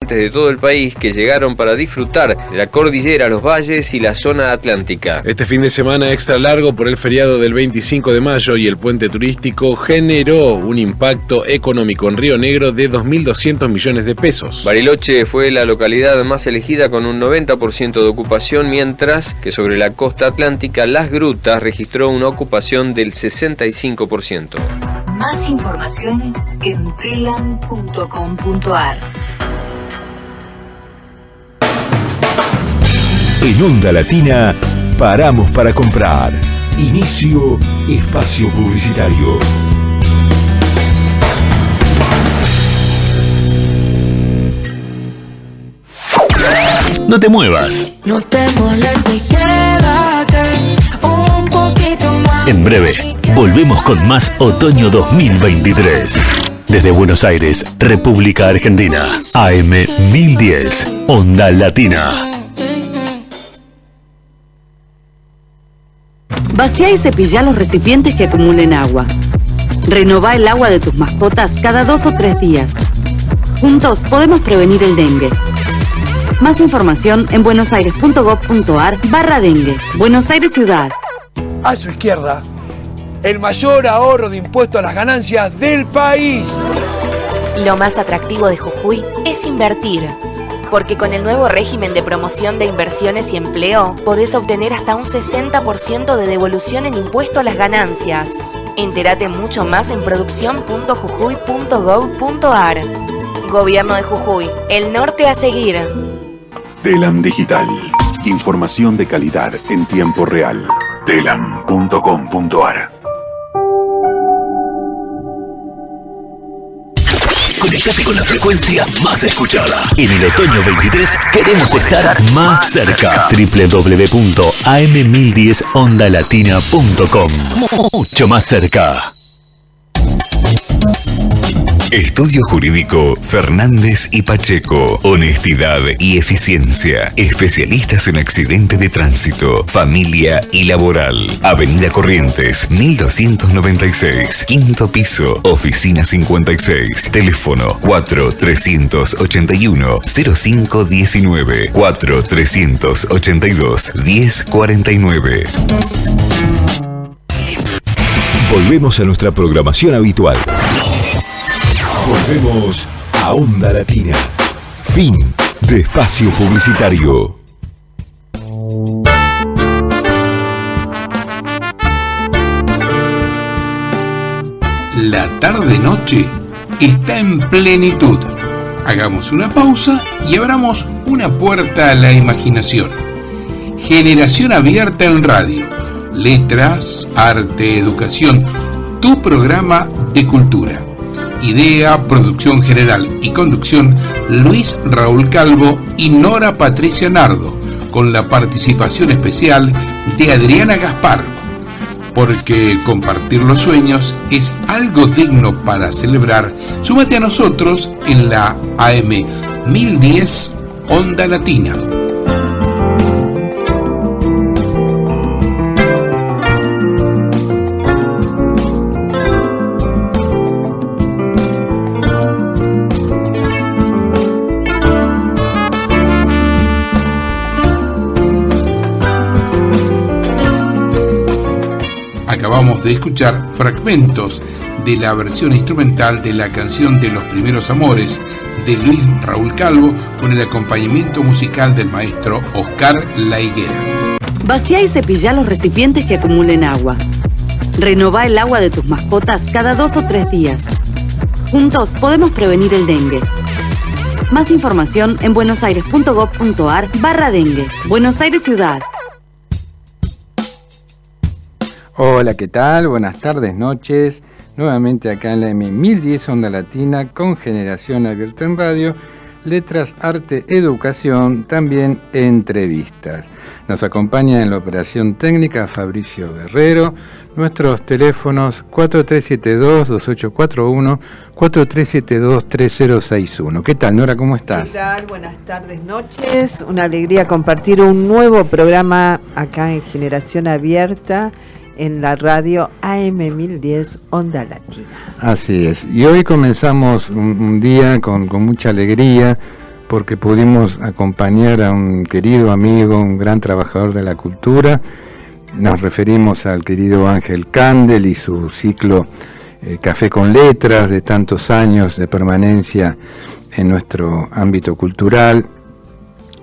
visitantes de todo el país que llegaron para disfrutar de la cordillera, los valles y la zona atlántica. Este fin de semana extra largo por el feriado del 25 de mayo y el puente turístico generó un impacto económico en Río Negro de 2.200 millones de pesos. Bariloche fue la localidad más elegida con un 90% de ocupación, mientras que sobre la costa atlántica Las Grutas registró una ocupación del 65%. Más información en telam.com.ar. En Onda Latina, paramos para comprar. Inicio espacio publicitario. No te muevas. No te molestes, quédate un poquito más. En breve, volvemos con más Otoño 2023. Desde Buenos Aires, República Argentina. AM 1010, Onda Latina. Vacía y cepilla los recipientes que acumulen agua. Renová el agua de tus mascotas cada 2 o 3 días. Juntos podemos prevenir el dengue. Más información en buenosaires.gov.ar/dengue. Buenos Aires Ciudad. A su izquierda, el mayor ahorro de impuesto a las ganancias del país. Lo más atractivo de Jujuy es invertir. Porque con el nuevo régimen de promoción de inversiones y empleo, podés obtener hasta un 60% de devolución en impuesto a las ganancias. Entérate mucho más en producción.jujuy.gov.ar. Gobierno de Jujuy, el norte a seguir. Telam Digital. Información de calidad en tiempo real. Telam.com.ar. Conectate con la frecuencia más escuchada. En el otoño 23 queremos estar más cerca. www.am1010ondalatina.com. Mucho más cerca. Estudio Jurídico Fernández y Pacheco. Honestidad y eficiencia. Especialistas en accidente de tránsito, familia y laboral. Avenida Corrientes, 1296. Quinto piso, oficina 56. Teléfono 4381-0519. 4382-1049. Volvemos a nuestra programación habitual. Volvemos a Onda Latina. Fin de espacio publicitario. La tarde-noche está en plenitud. Hagamos una pausa y abramos una puerta a la imaginación. Generación abierta en radio. Letras, arte, educación. Tu programa de cultura. Idea, producción general y conducción, Luis Raúl Calvo y Nora Patricia Nardo, con la participación especial de Adriana Gaspar. Porque compartir los sueños es algo digno para celebrar. Súmate a nosotros en la AM 1010 Onda Latina. Acabamos de escuchar fragmentos de la versión instrumental de la canción de Los Primeros Amores de Luis Raúl Calvo con el acompañamiento musical del maestro Oscar La Higuera. Vacía y cepilla los recipientes que acumulen agua. Renová el agua de tus mascotas cada 2 o 3 días. Juntos podemos prevenir el dengue. Más información en buenosaires.gov.ar/dengue. Buenos Aires Ciudad. Hola, ¿qué tal? Buenas tardes, noches. Nuevamente acá en la M1010 Onda Latina con Generación Abierta en Radio. Letras, arte, educación, también entrevistas. Nos acompaña en la operación técnica Fabricio Guerrero. Nuestros teléfonos 4372-2841, 4372-3061. ¿Qué tal, Nora? ¿Cómo estás? ¿Qué tal? Buenas tardes, noches. Una alegría compartir un nuevo programa acá en Generación Abierta en la radio AM 1010 Onda Latina. Así es. Y hoy comenzamos un día con mucha alegría, porque pudimos acompañar a un querido amigo, un gran trabajador de la cultura. Nos referimos al querido Ángel Candel y su ciclo Café con Letras, de tantos años de permanencia en nuestro ámbito cultural.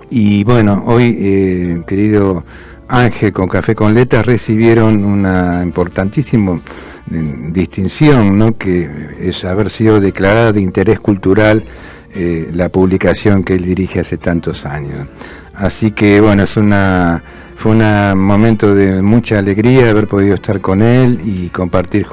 Y bueno, hoy, querido Ángel con Café con Letras recibieron una importantísima distinción, ¿no?, que es haber sido declarada de interés cultural la publicación que él dirige hace tantos años. Así que bueno, fue un momento de mucha alegría haber podido estar con él y compartir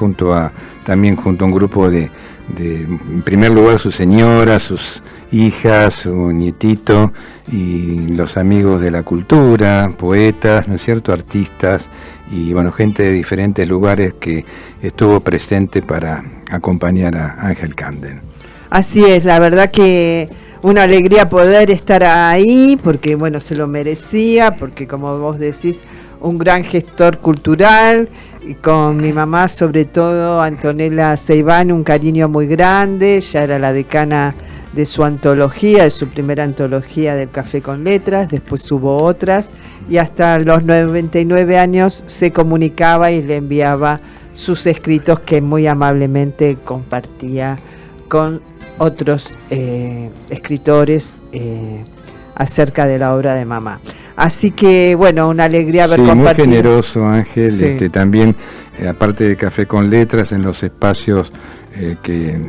también junto a un grupo de en primer lugar su señora, sus hijas, su nietito y los amigos de la cultura, poetas, ¿no es cierto?, artistas y bueno, gente de diferentes lugares que estuvo presente para acompañar a Ángel Candel. Así es, la verdad que una alegría poder estar ahí, porque bueno, se lo merecía, porque como vos decís, un gran gestor cultural, y con mi mamá sobre todo, Antonella Ceibán, un cariño muy grande, ya era la decana de su antología, de su primera antología del Café con Letras, después hubo otras, y hasta los 99 años se comunicaba y le enviaba sus escritos que muy amablemente compartía con otros escritores acerca de la obra de mamá. Así que bueno, una alegría haber compartido. Muy generoso, Ángel, Sí. También, aparte de Café con Letras, en los espacios que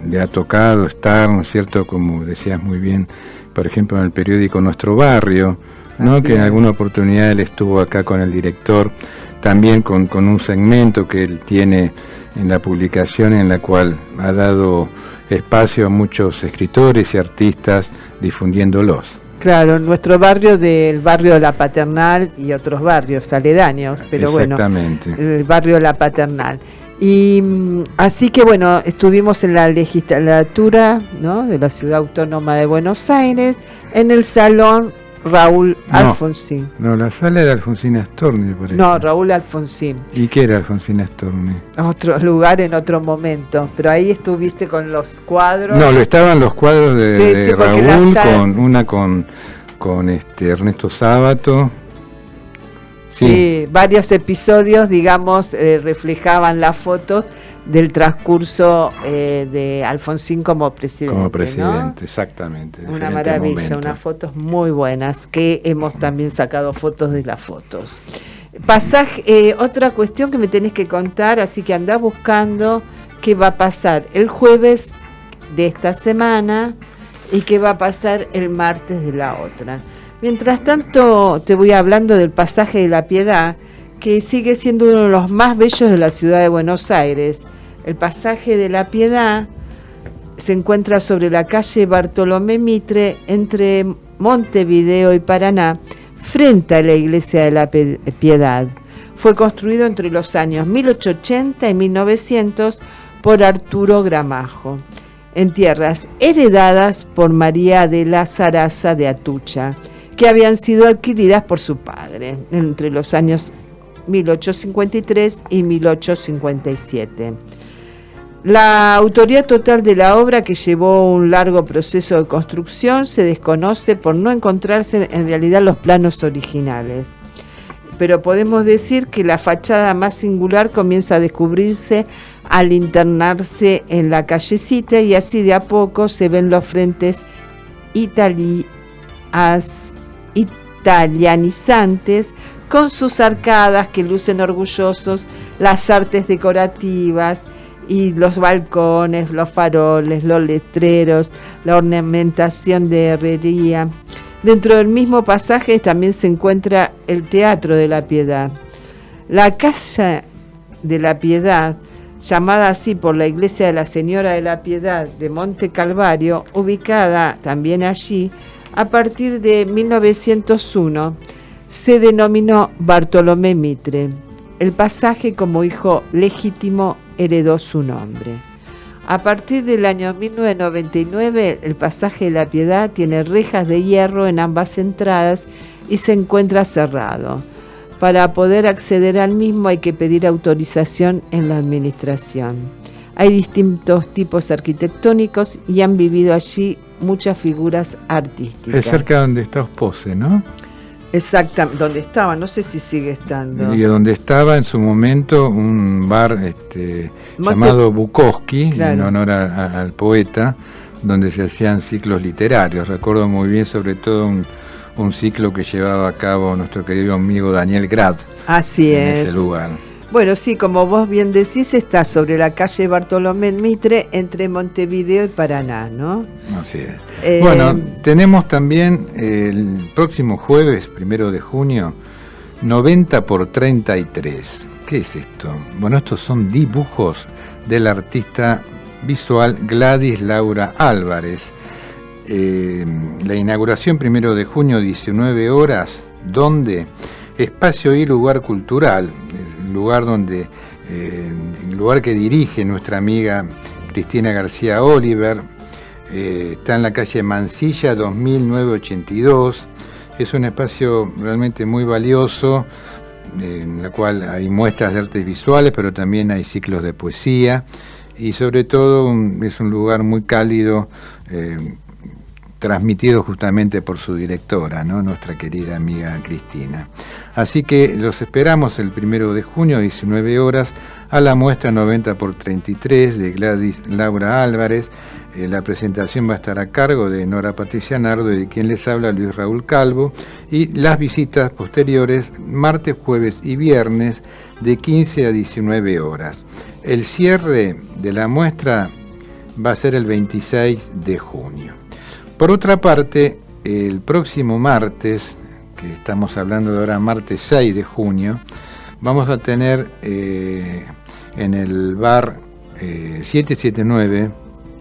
le ha tocado estar, ¿no es cierto?, como decías muy bien, por ejemplo, en el periódico Nuestro Barrio, ¿no?, que en alguna oportunidad él estuvo acá con el director, también con un segmento que él tiene en la publicación, en la cual ha dado espacio a muchos escritores y artistas difundiéndolos. Claro, nuestro barrio, del barrio de La Paternal y otros barrios aledaños, pero bueno, el barrio de La Paternal. Y así que bueno, estuvimos en la legislatura, ¿no?, de la Ciudad Autónoma de Buenos Aires, en el salón Raúl Alfonsín. No, la sala de Alfonsín Astorni, por ejemplo. No, Raúl Alfonsín. ¿Y qué era Alfonsín Astorni? Otro lugar en otro momento, pero ahí estuviste con los cuadros. No, estaban los cuadros de Raúl, con Ernesto Sábato. Sí, varios episodios, digamos, reflejaban las fotos del transcurso de Alfonsín como presidente. Como presidente, ¿no? Exactamente. Una maravilla, unas fotos muy buenas, que hemos también sacado fotos de las fotos. Otra cuestión que me tenés que contar, así que andá buscando qué va a pasar el jueves de esta semana y qué va a pasar el martes de la otra. Mientras tanto, te voy hablando del pasaje de la Piedad, que sigue siendo uno de los más bellos de la ciudad de Buenos Aires. El pasaje de la Piedad se encuentra sobre la calle Bartolomé Mitre, entre Montevideo y Paraná, frente a la iglesia de la Piedad. Fue construido entre los años 1880 y 1900 por Arturo Gramajo, en tierras heredadas por María de la Zaraza de Atucha, que habían sido adquiridas por su padre entre los años 1853 y 1857. La autoría total de la obra, que llevó un largo proceso de construcción, se desconoce por no encontrarse en realidad los planos originales. Pero podemos decir que la fachada más singular comienza a descubrirse al internarse en la callecita, y así de a poco se ven los frentes italianizantes con sus arcadas que lucen orgullosos, las artes decorativas y los balcones, los faroles, los letreros, la ornamentación de herrería. Dentro del mismo pasaje también se encuentra el Teatro de la Piedad. La Casa de la Piedad, llamada así por la iglesia de la Señora de la Piedad de Monte Calvario, ubicada también allí, a partir de 1901, se denominó Bartolomé Mitre. El pasaje, como hijo legítimo, heredó su nombre. A partir del año 1999, el pasaje de la Piedad tiene rejas de hierro en ambas entradas y se encuentra cerrado. Para poder acceder al mismo hay que pedir autorización en la administración. Hay distintos tipos arquitectónicos y han vivido allí muchas figuras artísticas. Es cerca donde está Ospose, ¿no? Exactamente, donde estaba, no sé si sigue estando. Y donde estaba en su momento un bar llamado Bukowski, claro, en honor al poeta, donde se hacían ciclos literarios. Recuerdo muy bien sobre todo un ciclo que llevaba a cabo nuestro querido amigo Daniel Grad. Así es. En ese lugar. Bueno, sí, como vos bien decís, está sobre la calle Bartolomé Mitre, entre Montevideo y Paraná, ¿no? Así es. Bueno, tenemos también el próximo jueves, 1 de junio, 90x33. ¿Qué es esto? Bueno, estos son dibujos del artista visual Gladys Laura Álvarez. La inauguración 1 de junio, 19 horas, ¿dónde? Espacio y lugar cultural, el lugar donde, el lugar que dirige nuestra amiga Cristina García Oliver, está en la calle Mansilla 2982. Es un espacio realmente muy valioso, en la cual hay muestras de artes visuales, pero también hay ciclos de poesía, y sobre todo es un lugar muy cálido, transmitido justamente por su directora, ¿no? Nuestra querida amiga Cristina. Así que los esperamos el 1 de junio, 19 horas, a la muestra 90x33 de Gladys Laura Álvarez. La presentación va a estar a cargo de Nora Patricia Nardo y de quien les habla, Luis Raúl Calvo, y las visitas posteriores martes, jueves y viernes de 15 a 19 horas. El cierre de la muestra va a ser el 26 de junio. Por otra parte, el próximo martes, que estamos hablando de ahora, martes 6 de junio, vamos a tener en el bar 779,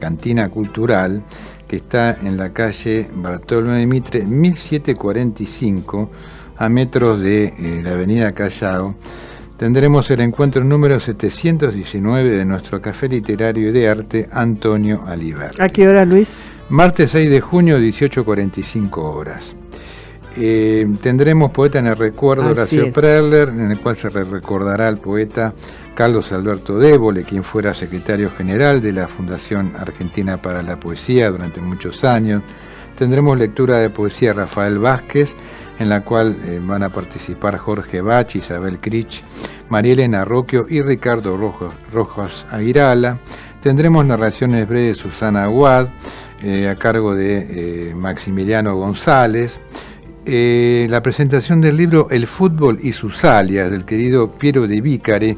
Cantina Cultural, que está en la calle Bartolomé Mitre, 1745, a metros de la avenida Callao. Tendremos el encuentro número 719 de nuestro Café Literario y de Arte, Antonio Aliberti. ¿A qué hora, Luis? Martes 6 de junio, 18:45 horas. Tendremos Poeta en el Recuerdo, Horacio Prerler, en el cual se recordará al poeta Carlos Alberto Débole, quien fuera secretario general de la Fundación Argentina para la Poesía durante muchos años. Tendremos lectura de poesía de Rafael Vázquez, en la cual van a participar Jorge Bach, Isabel Crich, María Elena Rocchio y Ricardo Rojas Aguirala. Tendremos narraciones breves de Susana Aguad, a cargo de Maximiliano González. La presentación del libro El fútbol y sus alias, del querido Piero de Vícare,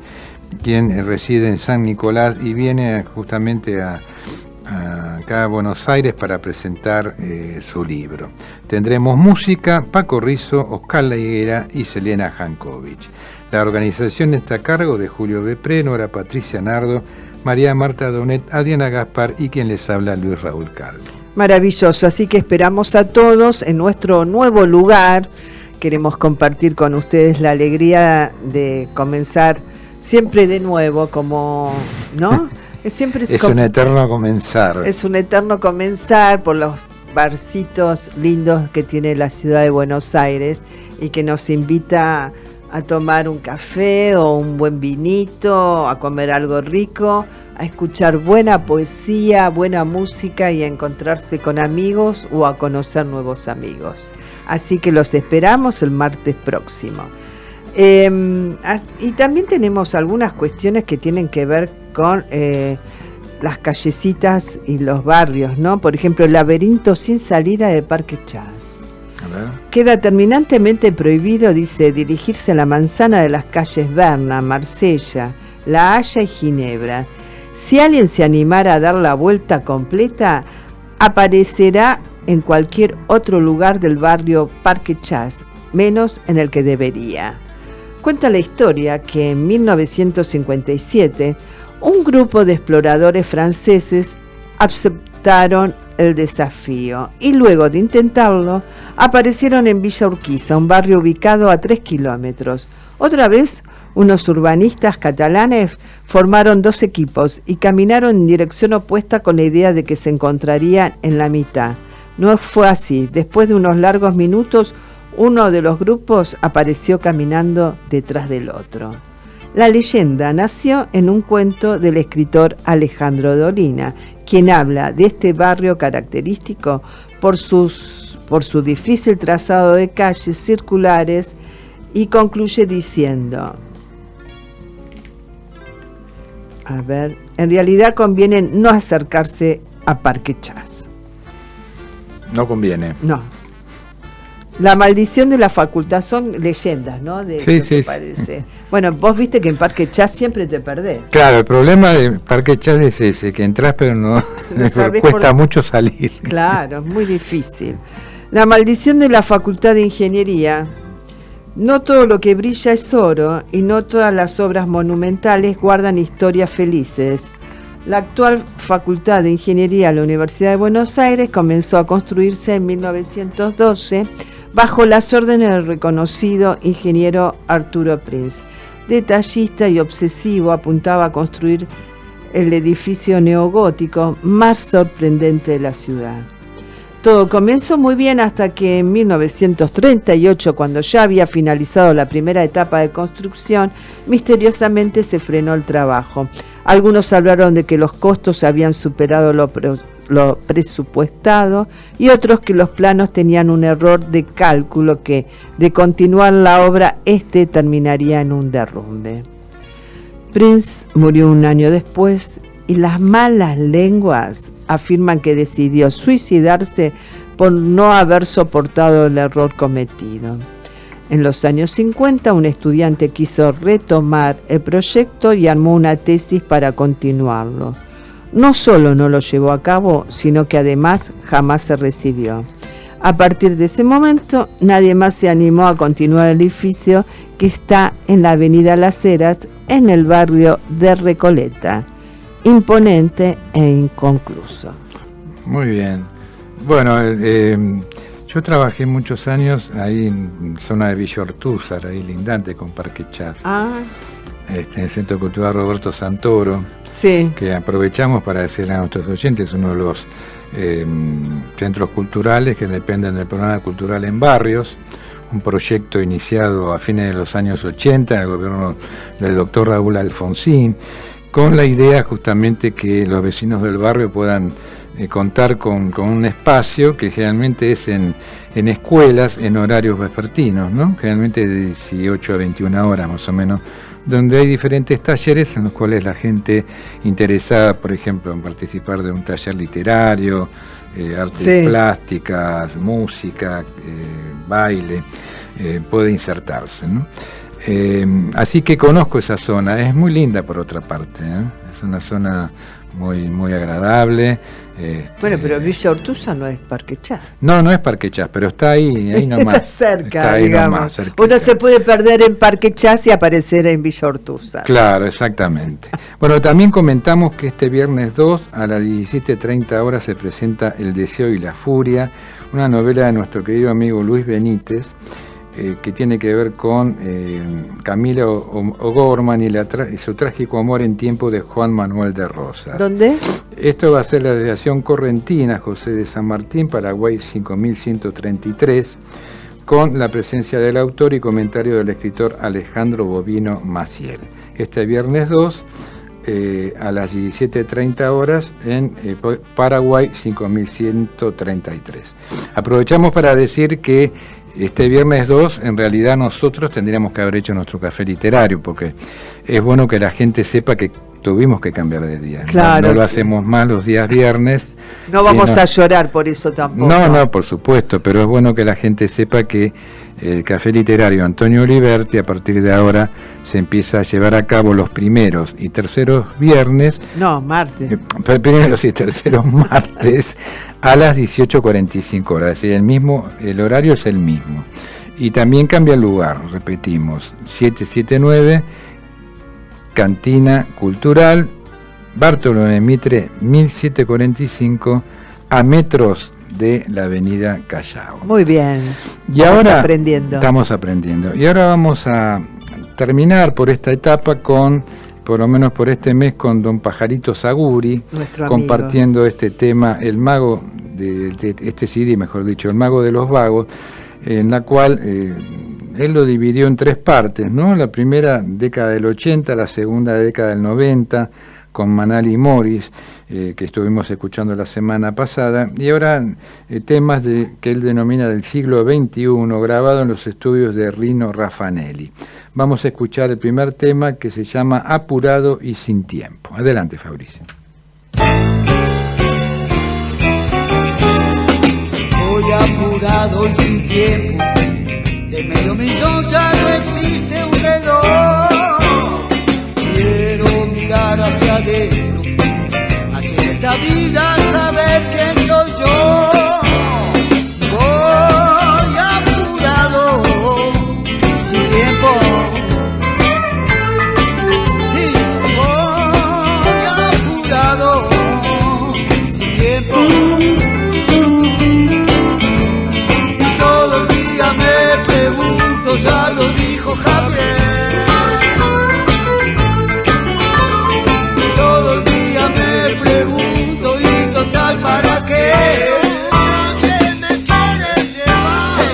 quien reside en San Nicolás y viene justamente acá a Buenos Aires para presentar su libro. Tendremos música, Paco Rizzo, Oscar La Higuera y Selena Jankovic. La organización está a cargo de Julio Bepré, Nora Patricia Nardo, María Marta Donet, Adriana Gaspar y quien les habla, Luis Raúl Calvo. Maravilloso, así que esperamos a todos en nuestro nuevo lugar. Queremos compartir con ustedes la alegría de comenzar siempre de nuevo, como, ¿no? Es un eterno comenzar. Es un eterno comenzar por los barcitos lindos que tiene la ciudad de Buenos Aires y que nos invita a tomar un café o un buen vinito, a comer algo rico, a escuchar buena poesía, buena música y a encontrarse con amigos o a conocer nuevos amigos. Así que los esperamos el martes próximo. Y también tenemos algunas cuestiones que tienen que ver con las callecitas y los barrios, ¿no? Por ejemplo, el laberinto sin salida de Parque Chas. Queda terminantemente prohibido, dice, dirigirse a la manzana de las calles Berna, Marsella, La Haya y Ginebra. Si alguien se animara a dar la vuelta completa, aparecerá en cualquier otro lugar del barrio Parque Chas, menos en el que debería. Cuenta la historia que en 1957 un grupo de exploradores franceses aceptaron el desafío y luego de intentarlo aparecieron en Villa Urquiza, un barrio ubicado a 3 kilómetros. Otra vez, unos urbanistas catalanes formaron 2 equipos y caminaron en dirección opuesta con la idea de que se encontrarían en la mitad. No fue así. Después de unos largos minutos, uno de los grupos apareció caminando detrás del otro. La leyenda nació en un cuento del escritor Alejandro Dolina, quien habla de este barrio característico por su difícil trazado de calles circulares y concluye diciendo, en realidad conviene no acercarse a Parque Chas. No conviene. No. La maldición de la facultad son leyendas, ¿no? Sí. Parece. Bueno, vos viste que en Parque Chas siempre te perdés. Claro, el problema de Parque Chas es ese, que entras pero no cuesta mucho salir. Claro, es muy difícil. La maldición de la facultad de ingeniería. No todo lo que brilla es oro y no todas las obras monumentales guardan historias felices. La actual Facultad de Ingeniería de la Universidad de Buenos Aires comenzó a construirse en 1912 bajo las órdenes del reconocido ingeniero Arturo Prinz. Detallista y obsesivo, apuntaba a construir el edificio neogótico más sorprendente de la ciudad. Todo comenzó muy bien hasta que en 1938, cuando ya había finalizado la primera etapa de construcción, misteriosamente se frenó el trabajo. Algunos hablaron de que los costos habían superado lo presupuestado y otros que los planos tenían un error de cálculo que, de continuar la obra, terminaría en un derrumbe. Prince murió un año después y las malas lenguas afirman que decidió suicidarse por no haber soportado el error cometido. En los años 50, un estudiante quiso retomar el proyecto y armó una tesis para continuarlo. No solo no lo llevó a cabo, sino que además jamás se recibió. A partir de ese momento, nadie más se animó a continuar el edificio que está en la avenida Las Heras, en el barrio de Recoleta. Imponente e inconcluso. Muy bien. Bueno, yo trabajé muchos años ahí en zona de Villa Ortúzar, ahí lindante con Parque Chas. En el Centro Cultural Roberto Santoro, sí, que aprovechamos para decirle a nuestros oyentes, uno de los centros culturales que dependen del programa cultural en barrios, un proyecto iniciado a fines de los años 80 en el gobierno del doctor Raúl Alfonsín, con la idea justamente que los vecinos del barrio puedan contar con un espacio que generalmente es en escuelas en horarios vespertinos, ¿no? Generalmente de 18 a 21 horas más o menos, donde hay diferentes talleres en los cuales la gente interesada, por ejemplo, en participar de un taller literario, artes plásticas, música, baile, puede insertarse, ¿no? Así que conozco esa zona, es muy linda por otra parte, es una zona muy agradable. Bueno, pero Villa Ortúzar no es Parque Chas. No es Parque Chas, pero está ahí nomás. Está cerca, está ahí digamos. Nomás, uno se puede perder en Parque Chas y aparecer en Villa Ortúzar. Claro, exactamente. Bueno, también comentamos que este viernes 2 a las 17:30 horas se presenta El Deseo y la Furia, una novela de nuestro querido amigo Luis Benítez, que tiene que ver con Camila O'Gorman y su trágico amor en tiempo de Juan Manuel de Rosas. ¿Dónde? Esto va a ser la Asociación Correntina José de San Martín, Paraguay 5133, con la presencia del autor y comentario del escritor Alejandro Bovino Maciel. Este viernes 2 a las 17:30 horas en Paraguay 5133. Aprovechamos para decir que este viernes 2, en realidad nosotros tendríamos que haber hecho nuestro café literario, porque es bueno que la gente sepa que tuvimos que cambiar de día. Claro. No lo hacemos más los días viernes. No vamos a llorar por eso tampoco. No, por supuesto, pero es bueno que la gente sepa que el café literario Antonio Oliverti a partir de ahora se empieza a llevar a cabo los primeros y terceros viernes. No, martes. Primeros y terceros martes a las 18:45 horas. Es decir, el horario es el mismo. Y también cambia el lugar, repetimos, 779 Cantina Cultural, Bartolomé Mitre 1745, a metros de la avenida Callao. Muy bien. Y estamos aprendiendo. Y ahora vamos a terminar por esta etapa por lo menos por este mes, con don Pajarito Saguri, compartiendo este tema, El Mago, este CD, mejor dicho, El Mago de los Vagos, en la cual él lo dividió en 3 partes, ¿no? La primera década del 80, la segunda década del 90, con Manal y Morris, que estuvimos escuchando la semana pasada, y ahora temas que él denomina del siglo XXI, grabado en los estudios de Rino Raffanelli. Vamos a escuchar el primer tema, que se llama Apurado y sin tiempo. Adelante, Fabricio. Voy apurado y sin tiempo, de medio millón ya no existe un reloj. Quiero mirar hacia adentro, hacia esta vida, saber quién soy yo. Voy apurado, sin tiempo. Y voy apurado, sin tiempo. Y todo el día me pregunto, ya lo dijo Javier. Pregunto y total para qué. ¿Dónde me quieres llevar?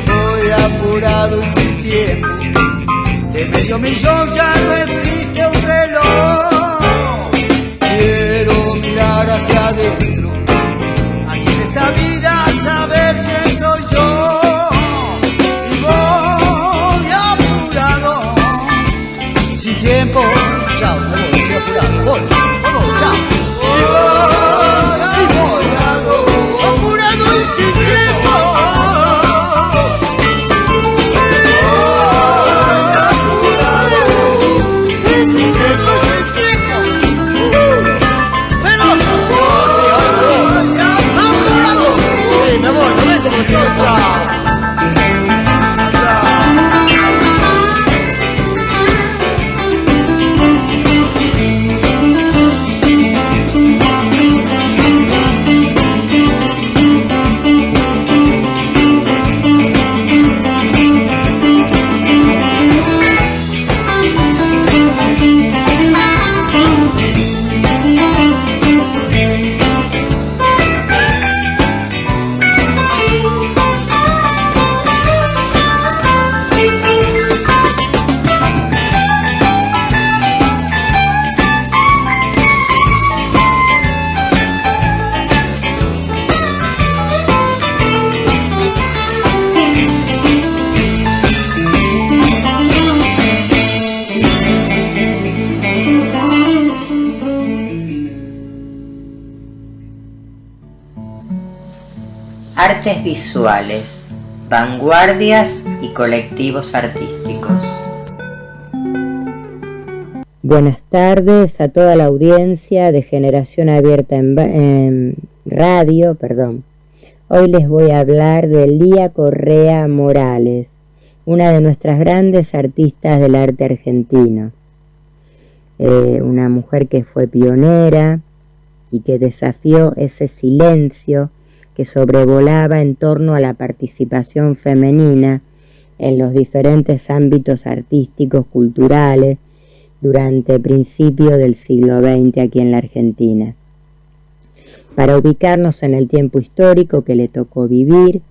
Voy apurado y sin tiempo, de medio millón ya no existe un reloj. Quiero mirar hacia adentro, así en esta vida, saber quién soy yo. Y voy apurado, sin tiempo. Chao, me voy apurado, voy. Chao. Y voy apurado y sin tiempo. Me voy, no ves cómo estoy, chao. Artes visuales, vanguardias y colectivos artísticos. Buenas tardes a toda la audiencia de Generación Abierta en radio. Hoy les voy a hablar de Lía Correa Morales, una de nuestras grandes artistas del arte argentino. Una mujer que fue pionera y que desafió ese silencio que sobrevolaba en torno a la participación femenina en los diferentes ámbitos artísticos, culturales, durante el principio del siglo XX aquí en la Argentina. Para ubicarnos en el tiempo histórico que le tocó vivir,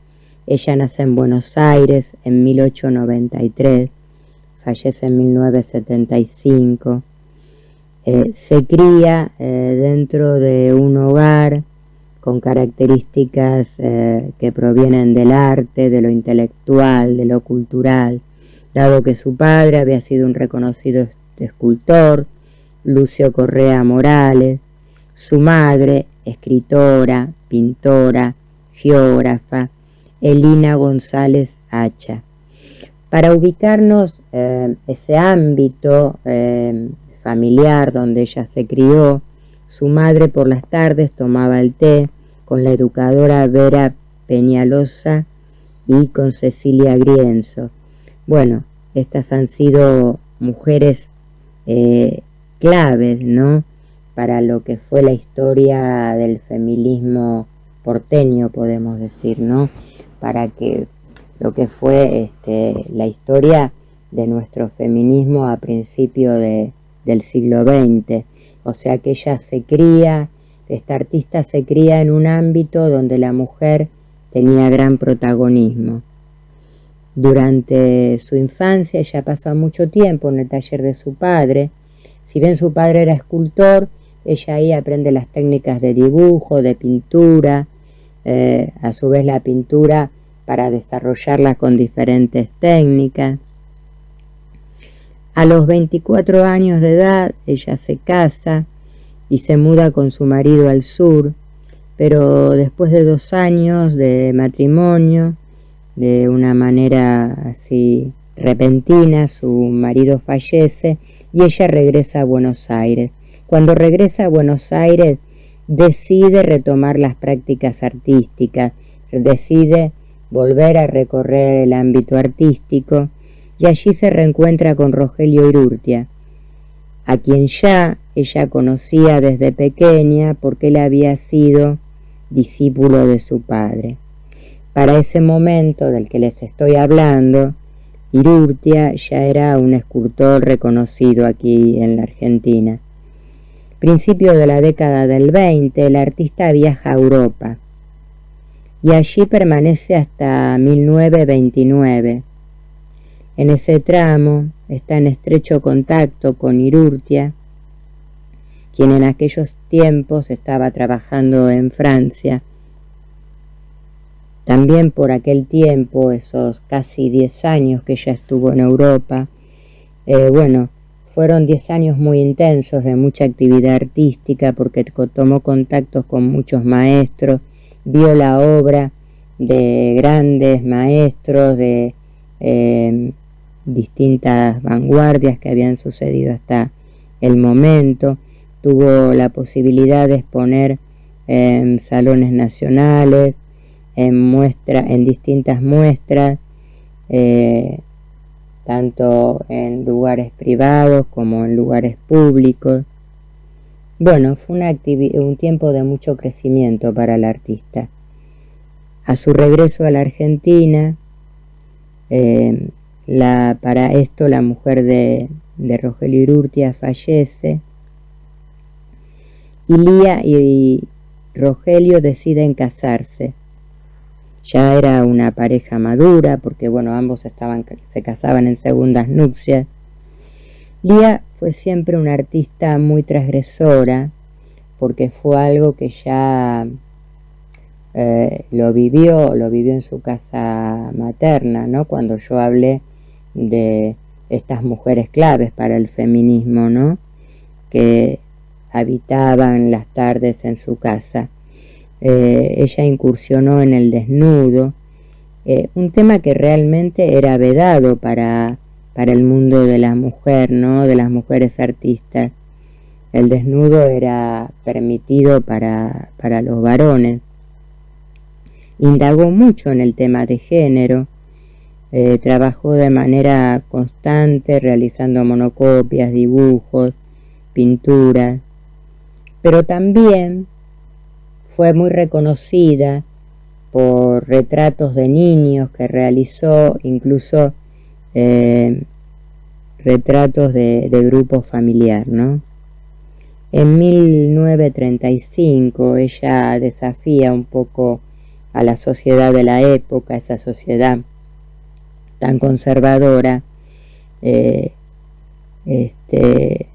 ella nace en Buenos Aires en 1893, fallece en 1975, se cría dentro de un hogar con características que provienen del arte, de lo intelectual, de lo cultural, dado que su padre había sido un reconocido escultor, Lucio Correa Morales, su madre, escritora, pintora, geógrafa, Elina González Hacha. Para ubicarnos ese ámbito familiar donde ella se crió, su madre por las tardes tomaba el té con la educadora Vera Peñalosa y con Cecilia Grienzo. Bueno, estas han sido mujeres claves, ¿no?, para lo que fue la historia del feminismo porteño, podemos decir, ¿no?, para que lo que fue la historia de nuestro feminismo a principio del siglo XX. O sea que ella esta artista se cría en un ámbito donde la mujer tenía gran protagonismo. Durante su infancia ella pasó mucho tiempo en el taller de su padre. Si bien su padre era escultor, ella ahí aprende las técnicas de dibujo, de pintura, a su vez la pintura para desarrollarla con diferentes técnicas. A los 24 años de edad ella se casa y se muda con su marido al sur, pero después de 2 años de matrimonio, de una manera así repentina, su marido fallece y ella regresa a Buenos Aires. Cuando regresa a Buenos Aires, decide retomar las prácticas artísticas, decide volver a recorrer el ámbito artístico y allí se reencuentra con Rogelio Urrutia, a quien ya ella conocía desde pequeña porque él había sido discípulo de su padre. Para ese momento del que les estoy hablando, Urrutia ya era un escultor reconocido aquí en la Argentina. Principio de la década del 20, el artista viaja a Europa y allí permanece hasta 1929. En ese tramo está en estrecho contacto con Urrutia, quien en aquellos tiempos estaba trabajando en Francia. También por aquel tiempo, esos casi 10 años que ella estuvo en Europa, fueron 10 años muy intensos de mucha actividad artística porque tomó contactos con muchos maestros, vio la obra de grandes maestros de distintas vanguardias que habían sucedido hasta el momento, tuvo la posibilidad de exponer en salones nacionales, en distintas muestras, tanto en lugares privados como en lugares públicos. Bueno, fue un tiempo de mucho crecimiento para el artista. A su regreso a la Argentina, para esto la mujer de Rogelio Urrutia fallece y Lía y Rogelio deciden casarse. Ya era una pareja madura porque ambos se casaban en segundas nupcias. Lía fue siempre una artista muy transgresora porque fue algo que ya lo vivió en su casa materna, ¿no? Cuando yo hablé de estas mujeres claves para el feminismo, ¿no? Que habitaban las tardes en su casa. Ella incursionó en el desnudo, un tema que realmente era vedado para el mundo de la mujer, ¿no? De las mujeres artistas. El desnudo era permitido para los varones. Indagó mucho en el tema de género, trabajó de manera constante realizando monocopias, dibujos, pinturas, pero también fue muy reconocida por retratos de niños que realizó, incluso retratos de grupo familiar, ¿no? En 1935 ella desafía un poco a la sociedad de la época, esa sociedad tan conservadora,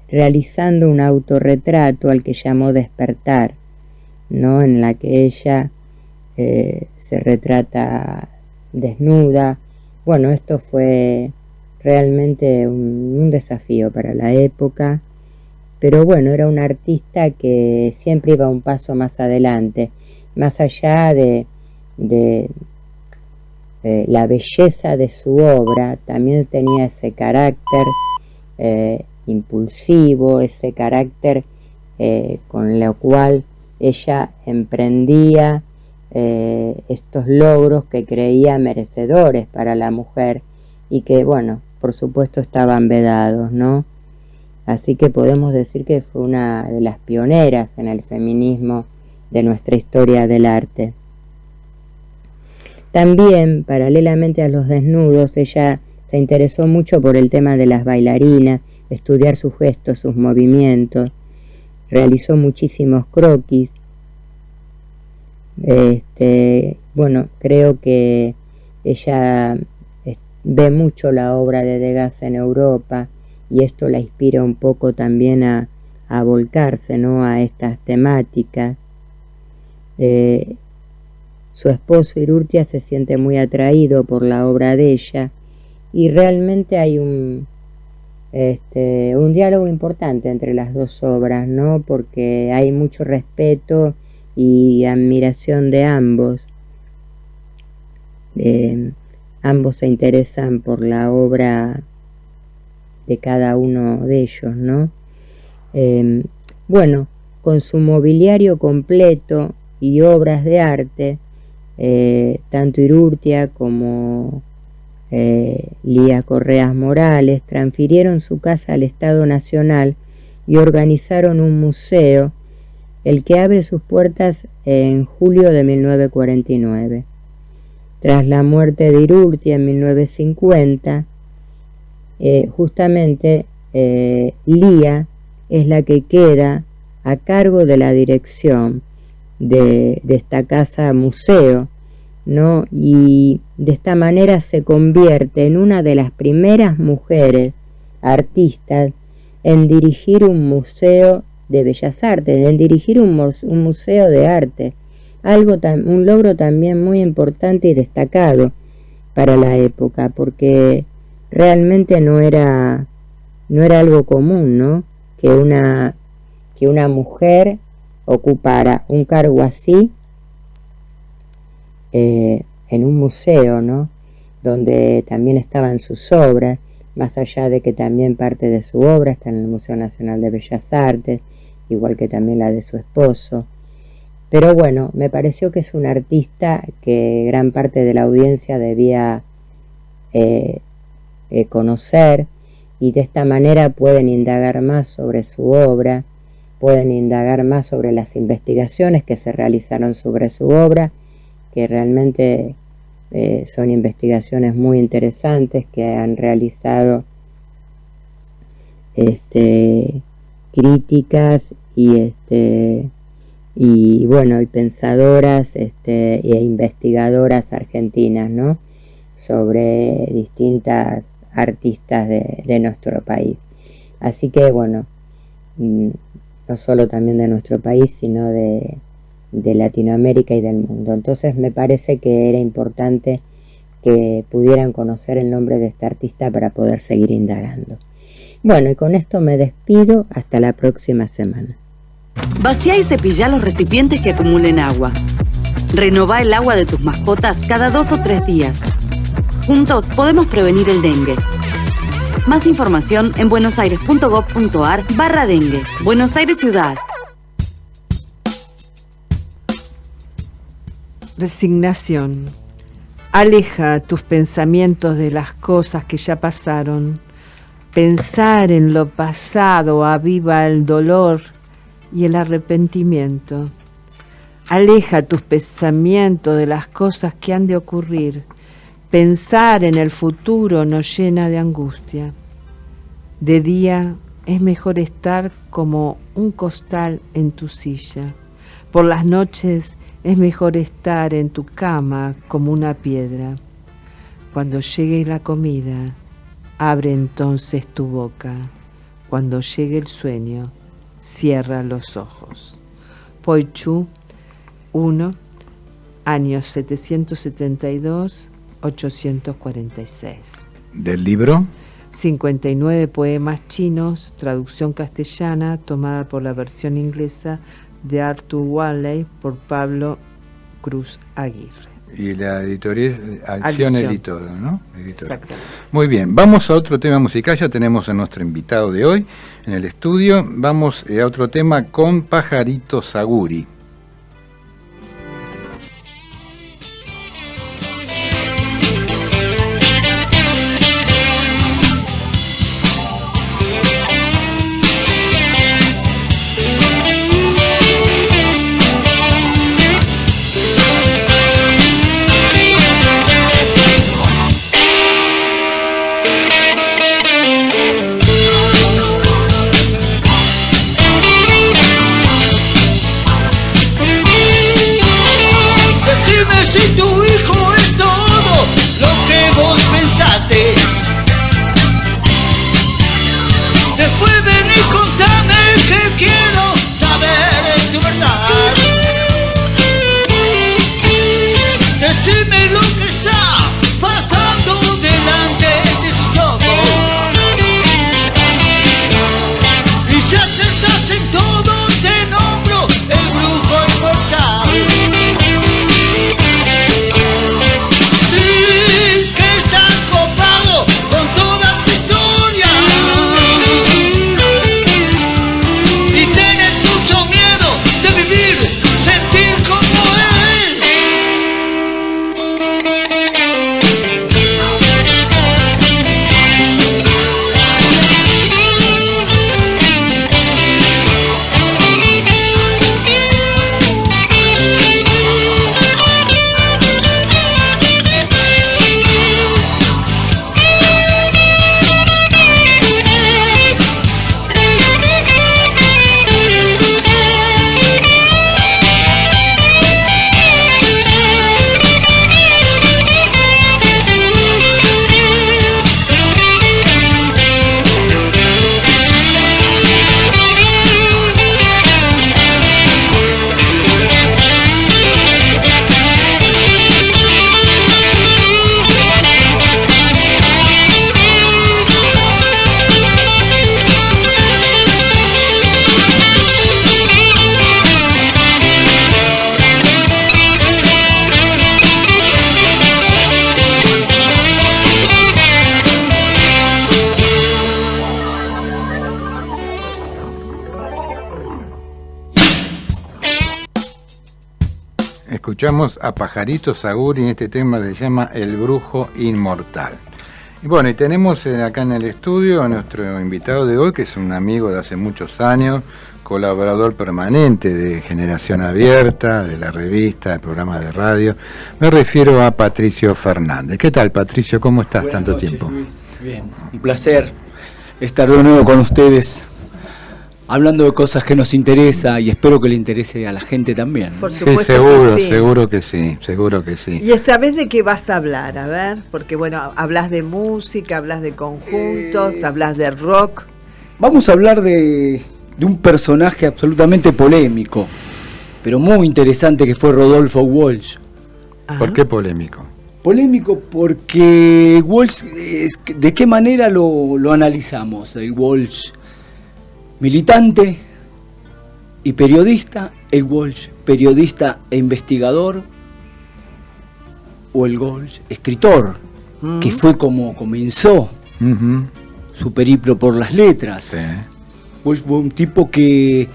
realizando un autorretrato al que llamó Despertar, ¿no? En la que ella se retrata desnuda. Bueno, esto fue realmente un desafío para la época, pero era una artista que siempre iba un paso más adelante, más allá de la belleza de su obra, también tenía ese carácter impulsivo, ese carácter con lo cual ella emprendía estos logros que creía merecedores para la mujer y que, por supuesto estaban vedados, ¿no? Así que podemos decir que fue una de las pioneras en el feminismo de nuestra historia del arte. También, paralelamente a los desnudos, ella se interesó mucho por el tema de las bailarinas, estudiar sus gestos, sus movimientos. Realizó muchísimos croquis. Creo que ella ve mucho la obra de Degas en Europa y esto la inspira un poco también a volcarse, ¿no?, a estas temáticas. Su esposo Irurtia se siente muy atraído por la obra de ella y realmente hay un diálogo importante entre las dos obras, ¿no?, porque hay mucho respeto y admiración de ambos. Ambos se interesan por la obra de cada uno de ellos, ¿no? Bueno, con su mobiliario completo y obras de arte, tanto Irurtia como Lía Correas Morales transfirieron su casa al Estado Nacional y organizaron un museo, el que abre sus puertas en julio de 1949. Tras la muerte de Irurtia en 1950, justamente Lía es la que queda a cargo de la dirección de esta casa museo, ¿no? Y de esta manera se convierte en una de las primeras mujeres artistas en dirigir un museo de bellas artes, en dirigir un museo de arte, un logro también muy importante y destacado para la época, porque realmente no era algo común, ¿no?, que una mujer ocupara un cargo así en un museo, ¿no?, donde también estaban sus obras, más allá de que también parte de su obra está en el Museo Nacional de Bellas Artes, igual que también la de su esposo. Pero bueno, me pareció que es un artista que gran parte de la audiencia debía conocer, y de esta manera pueden indagar más sobre su obra, pueden indagar más sobre las investigaciones que se realizaron sobre su obra, que realmente son investigaciones muy interesantes que han realizado críticas y bueno, y pensadoras e investigadoras argentinas, ¿no?, sobre distintas artistas de nuestro país. Así que bueno, no solo también de nuestro país, sino de Latinoamérica y del mundo. Entonces me parece que era importante que pudieran conocer el nombre de este artista para poder seguir indagando. Bueno, y con esto me despido hasta la próxima semana. Vacía y cepilla los recipientes que acumulen agua. Renová el agua de tus mascotas cada 2 o 3 días. Juntos podemos prevenir el dengue. Más información en buenosaires.gov.ar/dengue. Buenos Aires Ciudad. Resignación. Aleja tus pensamientos de las cosas que ya pasaron. Pensar en lo pasado aviva el dolor y el arrepentimiento. Aleja tus pensamientos de las cosas que han de ocurrir. Pensar en el futuro nos llena de angustia. De día es mejor estar como un costal en tu silla. Por las noches es mejor estar en tu cama como una piedra. Cuando llegue la comida, abre entonces tu boca. Cuando llegue el sueño, cierra los ojos. Poi Chu, 1, años 772-846. ¿Del libro? 59 poemas chinos, traducción castellana, tomada por la versión inglesa de Arthur Waley por Pablo Cruz Aguirre. Y la editorial Acción Editora, ¿no? Exactamente. Muy bien, vamos a otro tema musical. Ya tenemos a nuestro invitado de hoy en el estudio. Vamos a otro tema con Pajarito Saguri. escuchamos a Pajarito Saguri en este tema que se llama El Brujo Inmortal. Y bueno, y tenemos acá en el estudio a nuestro invitado de hoy, que es un amigo de hace muchos años, colaborador permanente de Generación Abierta, de la revista, del programa de radio. Me refiero a Patricio Fernández. ¿Qué tal, Patricio? ¿Cómo estás? Buenas tanto noches, tiempo? Luis. Bien, un placer estar de nuevo con ustedes, hablando de cosas que nos interesa y espero que le interese a la gente también. Por supuesto, sí, seguro, que sí. seguro que sí. ¿Y esta vez de qué vas a hablar? A ver, porque bueno, hablas de música, hablas de conjuntos, hablas de rock. Vamos a hablar de un personaje absolutamente polémico, pero muy interesante, que fue Rodolfo Walsh. ¿Por qué polémico? Polémico porque Walsh, ¿de qué manera lo analizamos? El Walsh militante y periodista, el Walsh periodista e investigador, o el Walsh escritor, que fue como comenzó su periplo por las letras. Sí. Walsh fue un tipo que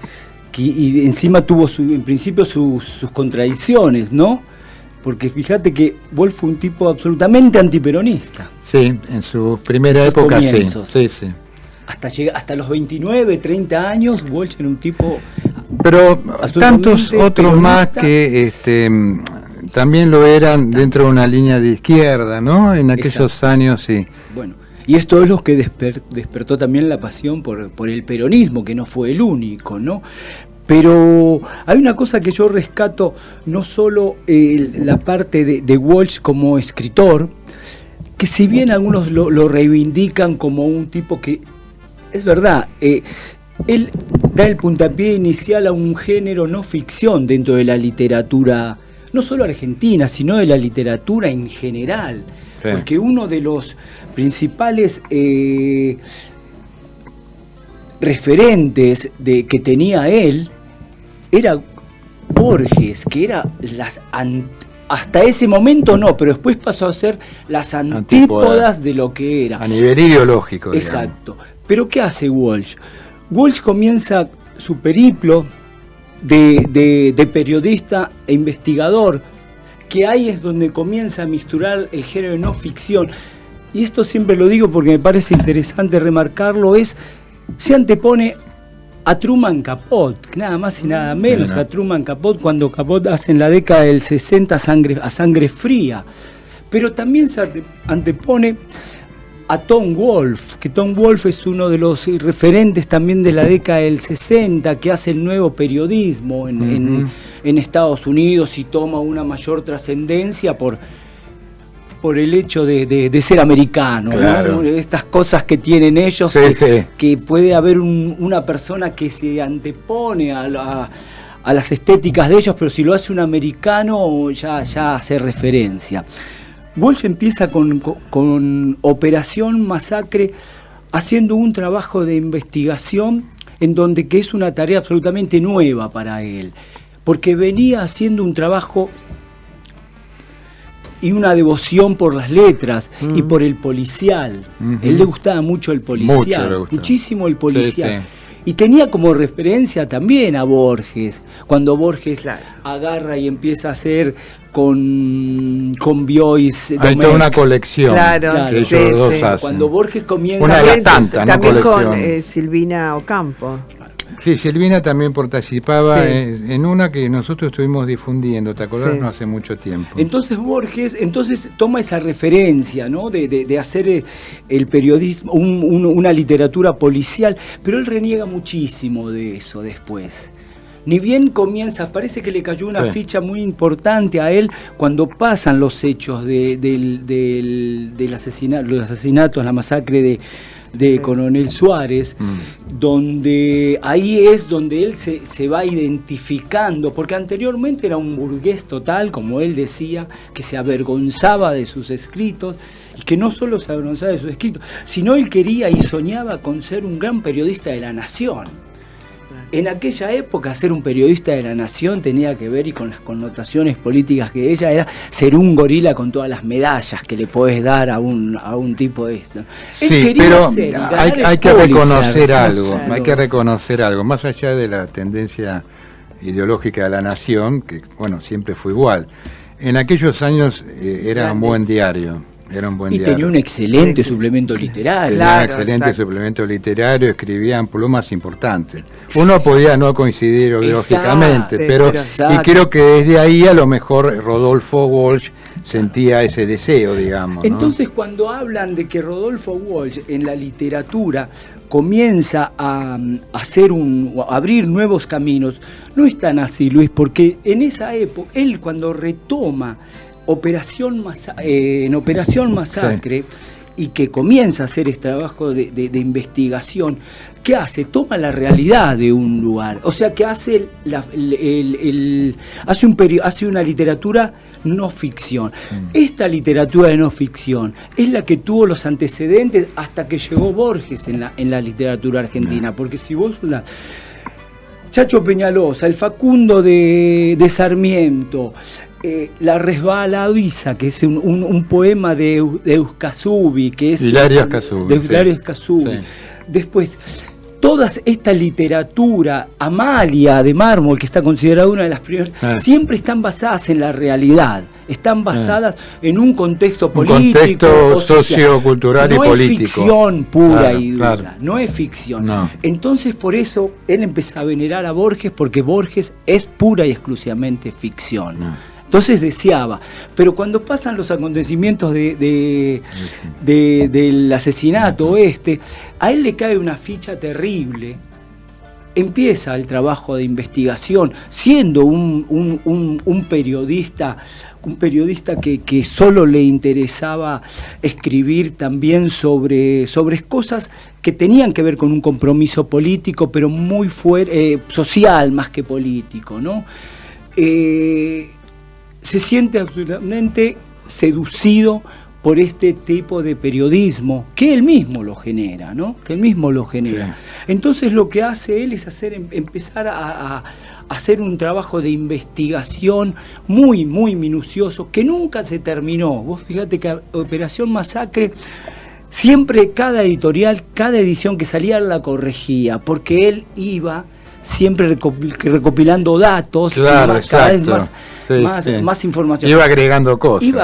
y encima tuvo en principio sus contradicciones, ¿no? Porque fíjate que Walsh fue un tipo absolutamente antiperonista. Sí, en su primera época comienzos. sí. Hasta los 29, 30 años, Walsh era un tipo... Pero tantos otros más que también lo eran dentro de una línea de izquierda, ¿no? En aquellos años, sí. Bueno, y esto es lo que despertó también la pasión por el peronismo, que no fue el único, ¿no? Pero hay una cosa que yo rescato, no solo la parte de Walsh como escritor, que si bien algunos lo reivindican como un tipo que... Es verdad, él da el puntapié inicial a un género no ficción dentro de la literatura, no solo argentina, sino de la literatura en general. Sí. Porque uno de los principales referentes que tenía él era Borges, que era hasta ese momento no, pero después pasó a ser las antípodas de lo que era. A nivel ideológico. Exacto. Digamos. Pero ¿qué hace Walsh? Walsh comienza su periplo de periodista e investigador, que ahí es donde comienza a misturar el género de no ficción. Y esto siempre lo digo porque me parece interesante remarcarlo, se antepone a Truman Capote, nada más y nada menos que a Truman Capote, cuando Capote hace en la década del 60 a Sangre Fría. Pero también se antepone a Tom Wolfe, que Tom Wolfe es uno de los referentes también de la década del 60, que hace el nuevo periodismo en Estados Unidos y toma una mayor trascendencia por el hecho de ser americano, claro, ¿no? Estas cosas que tienen ellos, que puede haber una persona que se antepone a las estéticas de ellos, pero si lo hace un americano ya hace referencia. Walsh empieza con Operación Masacre, haciendo un trabajo de investigación que es una tarea absolutamente nueva para él, porque venía haciendo un trabajo y una devoción por las letras y por el policial. Él le gustaba mucho el policial, muchísimo el policial. Sí. Y tenía como referencia también a Borges, cuando Borges agarra y empieza a hacer con Biois. Hay toda una colección. Claro, sí. Cuando Borges comienza... Una de las tantas, también ¿no? con Silvina Ocampo. Sí, Silvina también participaba en una que nosotros estuvimos difundiendo, ¿te acordás? Sí. No hace mucho tiempo. Entonces Borges toma esa referencia, ¿no? de hacer el periodismo, una literatura policial, pero él reniega muchísimo de eso después. Ni bien comienza, parece que le cayó una ficha muy importante a él cuando pasan los hechos los asesinatos, la masacre de Coronel Suárez, donde ahí es donde él se va identificando, porque anteriormente era un burgués total, como él decía, que se avergonzaba de sus escritos, y que no solo se avergonzaba de sus escritos, sino él quería y soñaba con ser un gran periodista de la nación. En aquella época ser un periodista de la nación tenía que ver, y con las connotaciones políticas que ella era, ser un gorila con todas las medallas que le podés dar a un tipo de esto. Sí, pero hay que reconocer algo, más allá de la tendencia ideológica de La Nación, que bueno, siempre fue igual. En aquellos años era un buen diario. Y tenía un excelente suplemento literario. Tenía un excelente suplemento literario, escribían plumas importantes. Uno podía no coincidir ideológicamente, pero y creo que desde ahí a lo mejor Rodolfo Walsh sentía ese deseo, digamos. Entonces, cuando hablan de que Rodolfo Walsh en la literatura comienza a abrir nuevos caminos, no es tan así, Luis, porque en esa época, él cuando retoma en Operación Masacre, y que comienza a hacer este trabajo de investigación, ¿qué hace? Toma la realidad de un lugar, o sea que hace hace una literatura no ficción. Esta literatura de no ficción es la que tuvo los antecedentes hasta que llegó Borges en la literatura argentina, porque si vos Chacho Peñalosa, el Facundo de Sarmiento, La resbaladiza, que es un poema de Euscasubi, que es Hilario Escasubi. Sí. Después, toda esta literatura, Amalia de Mármol, que está considerada una de las primeras, siempre están basadas en la realidad, están basadas en un contexto político, contexto sociocultural y político. No es ficción pura y dura, no es ficción. No. Entonces, por eso, él empezó a venerar a Borges, porque Borges es pura y exclusivamente ficción. No. Entonces deseaba, pero cuando pasan los acontecimientos del asesinato a él le cae una ficha terrible. Empieza el trabajo de investigación, siendo un periodista que solo le interesaba escribir también sobre cosas que tenían que ver con un compromiso político, pero muy social más que político, ¿no? Se siente absolutamente seducido por este tipo de periodismo que él mismo lo genera, ¿no? Sí. Entonces lo que hace él es empezar a hacer un trabajo de investigación muy, muy minucioso que nunca se terminó. Vos fíjate que Operación Masacre, siempre cada editorial, cada edición que salía la corregía, porque él iba siempre recopilando datos, cada vez más información. Iba agregando cosas. Iba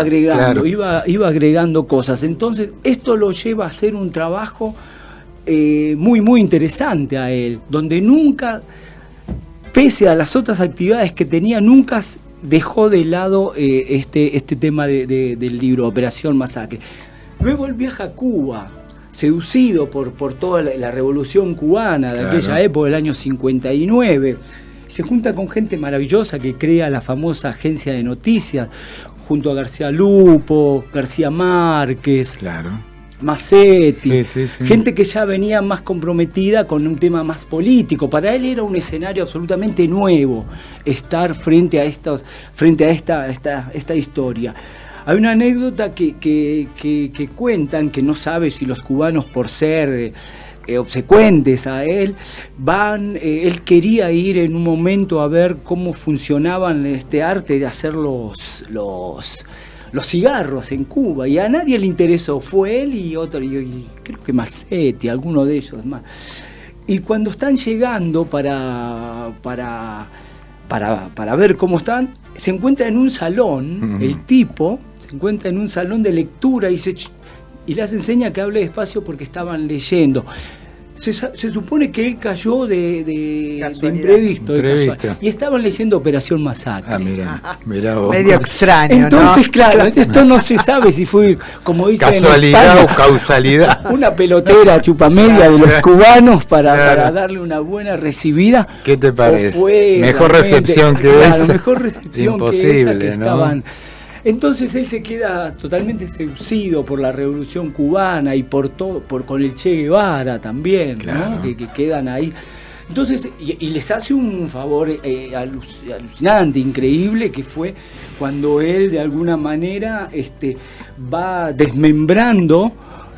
agregando cosas. Entonces, esto lo lleva a hacer un trabajo muy, muy interesante a él, donde nunca, pese a las otras actividades que tenía, nunca dejó de lado este tema del libro Operación Masacre. Luego él viaja a Cuba, seducido por toda la revolución cubana de aquella época, del año 59. Se junta con gente maravillosa que crea la famosa agencia de noticias, junto a García Lupo, García Márquez, Massetti, gente que ya venía más comprometida con un tema más político. Para él era un escenario absolutamente nuevo estar frente a esta historia. Hay una anécdota que cuentan, que no sabe si los cubanos, por ser obsecuentes a él, él quería ir en un momento a ver cómo funcionaban este arte de hacer los cigarros en Cuba, y a nadie le interesó, fue él y otro, y creo que Massetti, alguno de ellos más. Y cuando están llegando para ver cómo están, se encuentra en un salón, el tipo se encuentra en un salón de lectura y les enseña que hable despacio porque estaban leyendo. Se supone que él cayó de imprevisto, de casualidad, y estaban leyendo Operación Masacre. Mirá vos. Medio extraño, entonces, ¿no? Claro, esto no se sabe si fue, como dicen, casualidad o causalidad. Una pelotera chupamedia de los cubanos para darle una buena recibida. ¿Qué te parece? Mejor recepción que esa. Mejor recepción que esa que estaban. Entonces él se queda totalmente seducido por la Revolución Cubana y con el Che Guevara también, ¿no? que quedan ahí. Entonces, y les hace un favor alucinante, increíble, que fue cuando él de alguna manera va desmembrando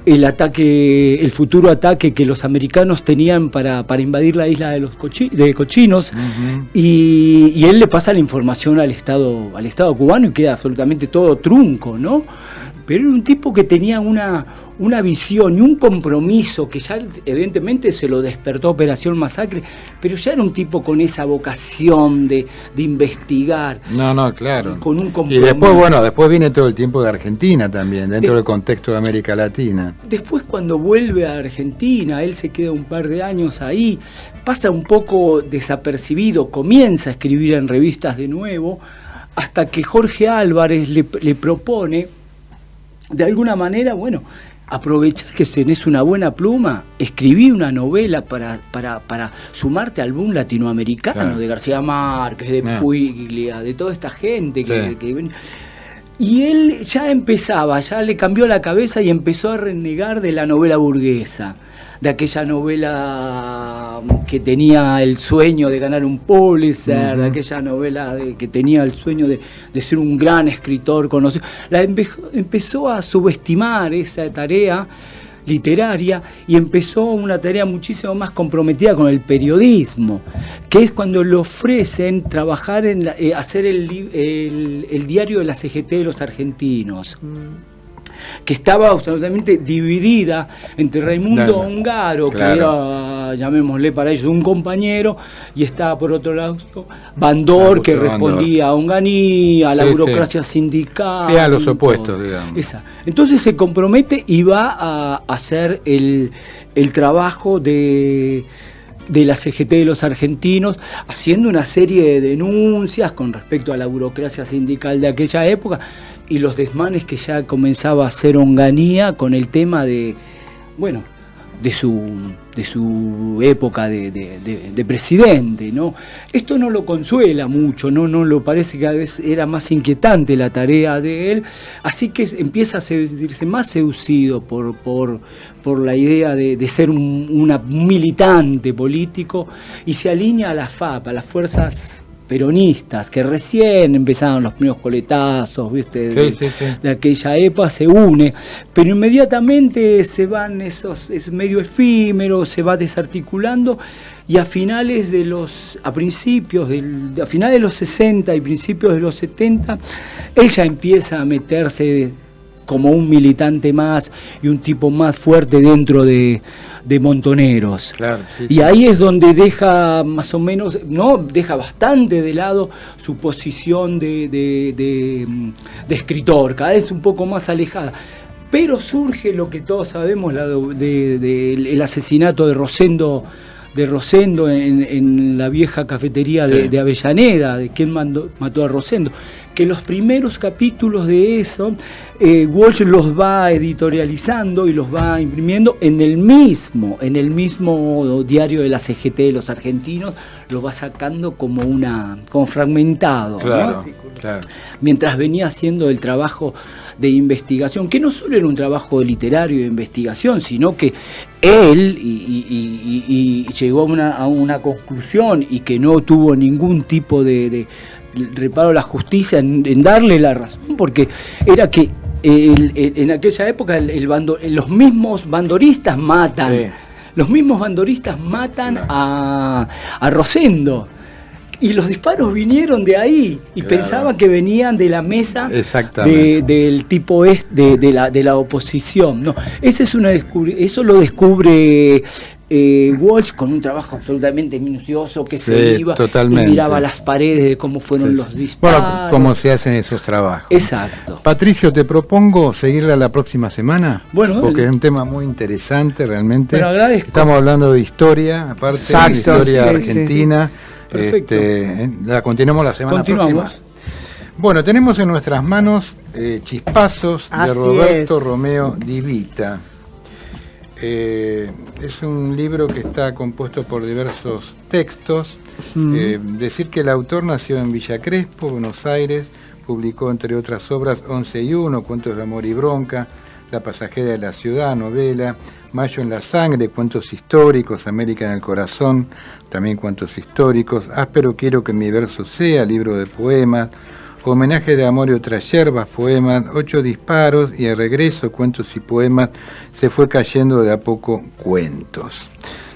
el futuro ataque que los americanos tenían para invadir la isla de Cochinos, y él le pasa la información al Estado cubano y queda absolutamente todo trunco, ¿no? pero era un tipo que tenía una visión y un compromiso que ya evidentemente se lo despertó Operación Masacre, pero ya era un tipo con esa vocación de investigar. No, claro. Con un compromiso. Y después viene todo el tiempo de Argentina también, dentro del contexto de América Latina. Después, cuando vuelve a Argentina, él se queda un par de años ahí, pasa un poco desapercibido, comienza a escribir en revistas de nuevo, hasta que Jorge Álvarez le propone, de alguna manera, bueno, aprovechar que tenés una buena pluma, escribí una novela para sumarte al boom latinoamericano, claro, de García Márquez, de Puglia, de toda esta gente que y él ya empezaba, ya le cambió la cabeza y empezó a renegar de la novela burguesa, de aquella novela que tenía el sueño de ganar un Pulitzer, de aquella novela que tenía el sueño de ser un gran escritor conocido. Empezó a subestimar esa tarea literaria y empezó una tarea muchísimo más comprometida con el periodismo, que es cuando le ofrecen trabajar en hacer el diario de la CGT de los argentinos, que estaba absolutamente dividida entre Raimundo Ongaro, que era, llamémosle para ellos, un compañero, y estaba por otro lado Bandor, que respondía a Onganía, a la burocracia sindical. Sí, a los opuestos, digamos. Entonces se compromete y va a hacer el trabajo de la CGT de los argentinos, haciendo una serie de denuncias con respecto a la burocracia sindical de aquella época y los desmanes que ya comenzaba a hacer Onganía con el tema de su época de presidente, ¿no? Esto no lo consuela mucho, no lo parece, que cada vez era más inquietante la tarea de él, así que empieza a sentirse más seducido por la idea de ser un militante político y se alinea a la FAP, a las fuerzas peronistas, que recién empezaban los primeros coletazos, ¿viste? De aquella época, se une, pero inmediatamente se van es medio efímero, se va desarticulando, y a finales de los 60 y principios de los 70, él ya empieza a meterse como un militante más y un tipo más fuerte dentro de Montoneros. Claro, y ahí es donde deja más o menos, deja bastante de lado su posición de escritor, cada vez un poco más alejada. Pero surge lo que todos sabemos, el asesinato de Rosendo en la vieja cafetería de Avellaneda, de quien mató a Rosendo, que los primeros capítulos de eso Walsh los va editorializando y los va imprimiendo en el mismo diario de la CGT de los argentinos, lo va sacando como fragmentado, claro, ¿no? Claro. Mientras venía haciendo el trabajo de investigación, que no solo era un trabajo literario de investigación, sino que él y llegó a una conclusión y que no tuvo ningún tipo de reparo a la justicia en darle la razón, porque era que en aquella época los mismos bandoristas matan, a Rosendo. Y los disparos vinieron de ahí y pensaban que venían de la mesa del tipo de la oposición. No, eso lo descubre Walsh con un trabajo absolutamente minucioso, que se iba y miraba las paredes de cómo fueron los disparos. Bueno, cómo se hacen esos trabajos. Exacto. Patricio, te propongo seguirla la próxima semana, porque es un tema muy interesante realmente. Pero agradezco. Estamos hablando de historia, aparte de historia argentina. Perfecto. La continuamos la semana próxima. Bueno, tenemos en nuestras manos Chispazos de Roberto Romeo Di Vita. Es un libro que está compuesto por diversos textos. Decir que el autor nació en Villa Crespo, Buenos Aires, publicó entre otras obras 11 y 1, Cuentos de amor y bronca, La pasajera de la ciudad, novela, Mayo en la sangre, cuentos históricos, América en el corazón, también cuentos históricos, Áspero quiero que mi verso sea, libro de poemas, Homenaje de amor y otras yerbas, poemas, 8 disparos y el regreso, cuentos y poemas, se fue cayendo de a poco, cuentos.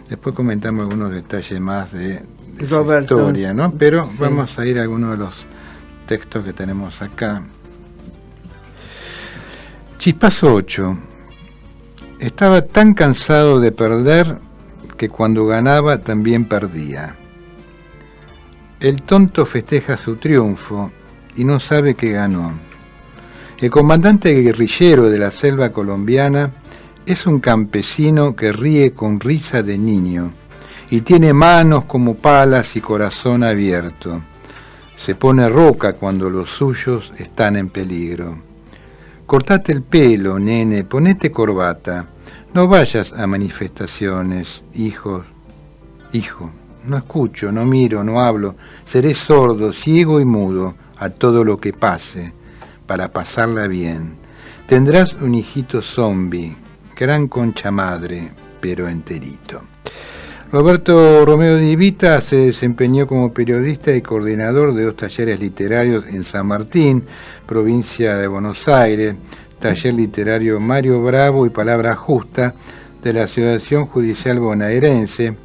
Después comentamos algunos detalles más de su historia, ¿no? Pero vamos a ir a algunos de los textos que tenemos acá. Chispazo 8. Estaba tan cansado de perder que cuando ganaba también perdía. El tonto festeja su triunfo y no sabe que ganó. El comandante guerrillero de la selva colombiana es un campesino que ríe con risa de niño y tiene manos como palas y corazón abierto. Se pone roca cuando los suyos están en peligro. Cortate el pelo, nene, ponete corbata. No vayas a manifestaciones, hijo. No escucho, no miro, no hablo. Seré sordo, ciego y mudo a todo lo que pase, para pasarla bien. Tendrás un hijito zombi, gran concha madre, pero enterito. Roberto Romeo Di Vita se desempeñó como periodista y coordinador de 2 talleres literarios en San Martín, provincia de Buenos Aires, taller literario Mario Bravo y Palabra Justa de la Asociación Judicial Bonaerense,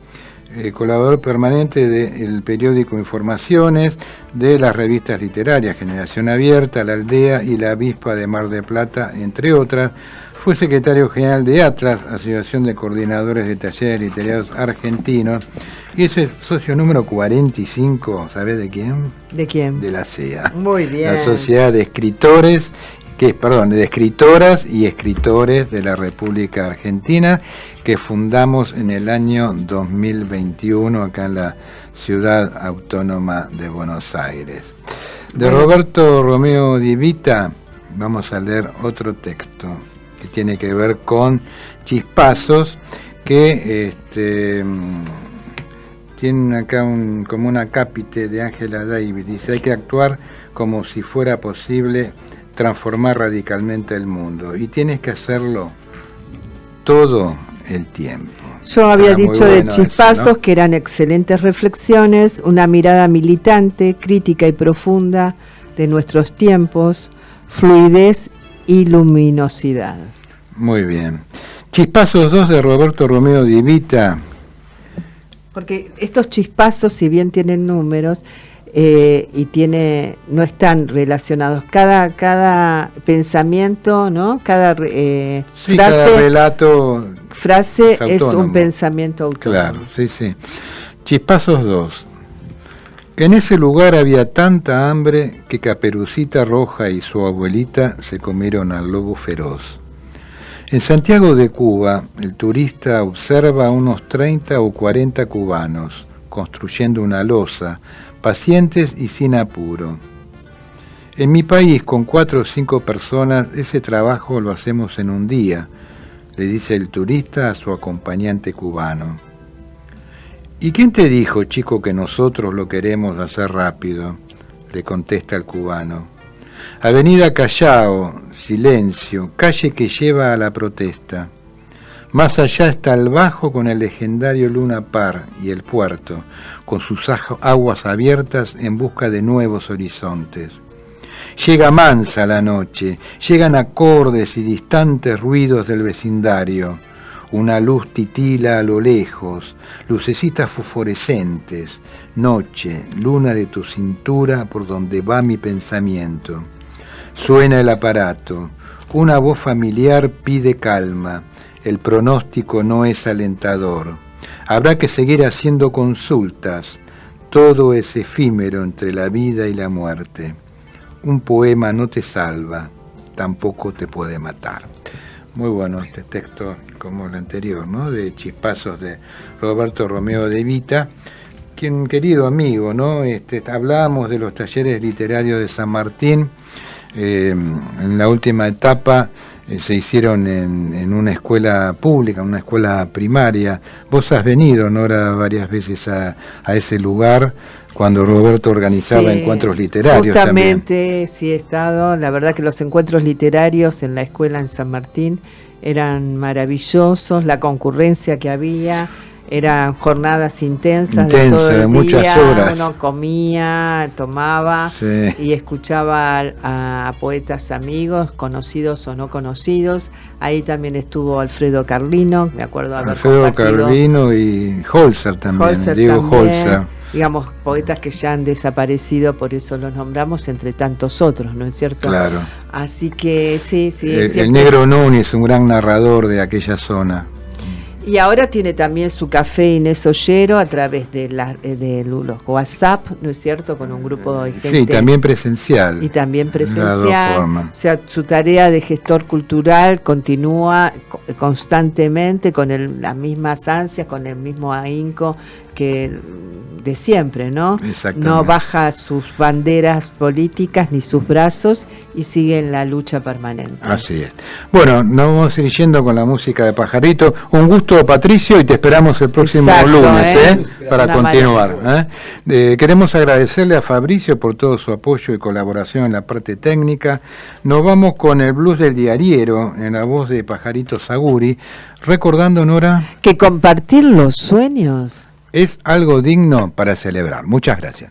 colaborador permanente del periódico Informaciones, de las revistas literarias Generación Abierta, La Aldea y La Avispa de Mar del Plata, entre otras. Fue secretario general de Atlas, Asociación de Coordinadores de Talleres Literarios Argentinos, y ese socio número 45, ¿sabés de quién? ¿De quién? De la SEA. Muy bien. La Sociedad de Escritores, de escritoras y escritores de la República Argentina, que fundamos en el año 2021 acá en la Ciudad Autónoma de Buenos Aires. De Roberto Romeo Di Vita vamos a leer otro texto que tiene que ver con chispazos, que tienen acá como un acápite de Angela Davis. Dice: hay que actuar como si fuera posible transformar radicalmente el mundo, y tienes que hacerlo todo el tiempo. Yo había dicho de chispazos eso, ¿no? Que eran excelentes reflexiones, una mirada militante, crítica y profunda de nuestros tiempos, fluidez y luminosidad. Muy bien. Chispazos 2 de Roberto Romeo Di Vita. Porque estos chispazos, si bien tienen números, no están relacionados. Cada pensamiento, ¿no? Cada relato, frase es un pensamiento autónomo. Claro, sí. Chispazos 2. En ese lugar había tanta hambre que Caperucita Roja y su abuelita se comieron al lobo feroz. En Santiago de Cuba, el turista observa a unos 30 o 40 cubanos construyendo una losa, pacientes y sin apuro. En mi país, con 4 o 5 personas, ese trabajo lo hacemos en un día, le dice el turista a su acompañante cubano. ¿Y quién te dijo, chico, que nosotros lo queremos hacer rápido?, le contesta el cubano. Avenida Callao, silencio, calle que lleva a la protesta. Más allá está el Bajo con el legendario Luna Par y el puerto, con sus aguas abiertas en busca de nuevos horizontes. Llega mansa la noche, llegan acordes y distantes ruidos del vecindario. Una luz titila a lo lejos, lucecitas fosforescentes, noche, luna de tu cintura por donde va mi pensamiento. Suena el aparato, una voz familiar pide calma, el pronóstico no es alentador. Habrá que seguir haciendo consultas, todo es efímero entre la vida y la muerte. Un poema no te salva, tampoco te puede matar. Muy bueno este texto, como el anterior, ¿no? De Chispazos de Roberto Romeo Di Vita, quien querido amigo, ¿no? Hablábamos de los talleres literarios de San Martín, en la última etapa se hicieron en una escuela pública, una escuela primaria. Vos has venido, Nora, varias veces a ese lugar cuando Roberto organizaba encuentros literarios. Justamente, también. Sí he estado. La verdad que los encuentros literarios en la escuela en San Martín eran maravillosos, la concurrencia que había, eran jornadas intensas de todo el día, muchas horas. Uno comía, tomaba y escuchaba a poetas amigos, conocidos o no conocidos. Ahí también estuvo Alfredo Carlino, me acuerdo haber Alfredo Carlino y Holzer también, Diego Holzer. digamos, poetas que ya han desaparecido, por eso los nombramos entre tantos otros, ¿no es cierto? Claro. Así que sí, El Negro Núñez, un gran narrador de aquella zona. Y ahora tiene también su café Inés Ollero a través de los WhatsApp, ¿no es cierto? Con un grupo de gente. Sí, también presencial. Y también Las presencial. dos formas. O sea, su tarea de gestor cultural continúa constantemente con las mismas ansias, con el mismo ahínco que de siempre, ¿no? Exactamente. No baja sus banderas políticas ni sus brazos y sigue en la lucha permanente. Así es. Bueno, nos vamos a ir yendo con la música de Pajarito. Un gusto, Patricio, y te esperamos el próximo lunes, para continuar. Queremos agradecerle a Fabricio por todo su apoyo y colaboración en la parte técnica. Nos vamos con el blues del diariero en la voz de Pajarito Saguri, recordando, Nora, que compartir los sueños es algo digno para celebrar. Muchas gracias.